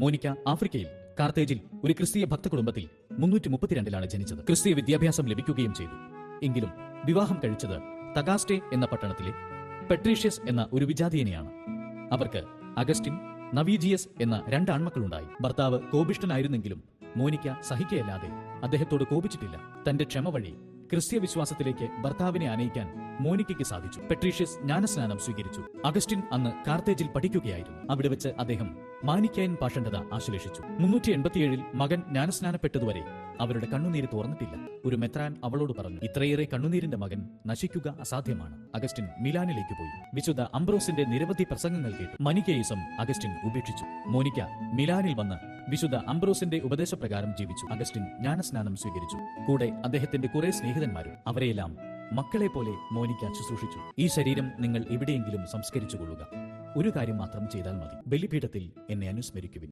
Monica ആഫ്രിക്കയിൽ കാർത്തേജിൽ ഒരു ക്രിസ്തീയ ഭക്ത കുടുംബത്തിൽ 332 ജനിച്ചത്. ക്രിസ്തീയ വിദ്യാഭ്യാസം ലഭിക്കുകയും ചെയ്തു. എങ്കിലും വിവാഹം കഴിച്ചത് തകാസ്റ്റെ എന്ന പട്ടണത്തിലെ പെട്രീഷ്യസ് എന്ന ഒരു വിജാതീയനെയാണ്. അവർക്ക് അഗസ്റ്റിൻ, നവീജിയസ് എന്ന 2 ആൺമക്കളുണ്ടായി. ഭർത്താവ് കോപിഷ്ഠനായിരുന്നെങ്കിലും മോനിക്ക സഹിക്കയല്ലാതെ അദ്ദേഹത്തോട് കോപിച്ചിട്ടില്ല. തന്റെ ക്ഷമ വഴി ക്രിസ്തീയ വിശ്വാസത്തിലേക്ക് ഭർത്താവിനെ ആനയിക്കാൻ മോനിക്കയ്ക്ക് സാധിച്ചു. പെട്രീഷ്യസ് ജ്ഞാനസ്നാനം സ്വീകരിച്ചു. അഗസ്റ്റിൻ അന്ന് കാർത്തേജിൽ പഠിക്കുകയായിരുന്നു. അവിടെ വെച്ച് അദ്ദേഹം മാനിക്കായൻ പാഷണ്ഡത ആശ്ലേഷിച്ചു. 387 മകൻ ജ്ഞാനസ്നാനപ്പെട്ടതുവരെ അവരുടെ കണ്ണുനീര് തോർന്നിട്ടില്ല. ഒരു മെത്രാൻ അവളോട് പറഞ്ഞു, ഇത്രയേറെ കണ്ണുനീരിന്റെ മകൻ നശിക്കുക അസാധ്യമാണ്. അഗസ്റ്റിൻ മിലാനിലേക്ക് പോയി വിശുദ്ധ അംബ്രോസിന്റെ നിരവധി പ്രസംഗങ്ങൾ കേട്ടു. മനിക്കേയിസം അഗസ്റ്റിൻ ഉപേക്ഷിച്ചു. മോനിക്ക മിലാനിൽ വന്ന് വിശുദ്ധ അംബ്രോസിന്റെ ഉപദേശപ്രകാരം ജീവിച്ചു. അഗസ്റ്റിൻ ജ്ഞാനസ്നാനം സ്വീകരിച്ചു. കൂടെ അദ്ദേഹത്തിന്റെ കുറെ സ്നേഹിതന്മാരും. അവരെയെല്ലാം മക്കളെ പോലെ മോനിക്ക ശുശ്രൂഷിച്ചു. ഈ ശരീരം നിങ്ങൾ എവിടെയെങ്കിലും സംസ്കരിച്ചുകൊള്ളുക. ഒരു കാര്യം മാത്രം ചെയ്താൽ മതി. ബലിപീഠത്തിൽ എന്നെ അനുസ്മരിക്കുവിൻ.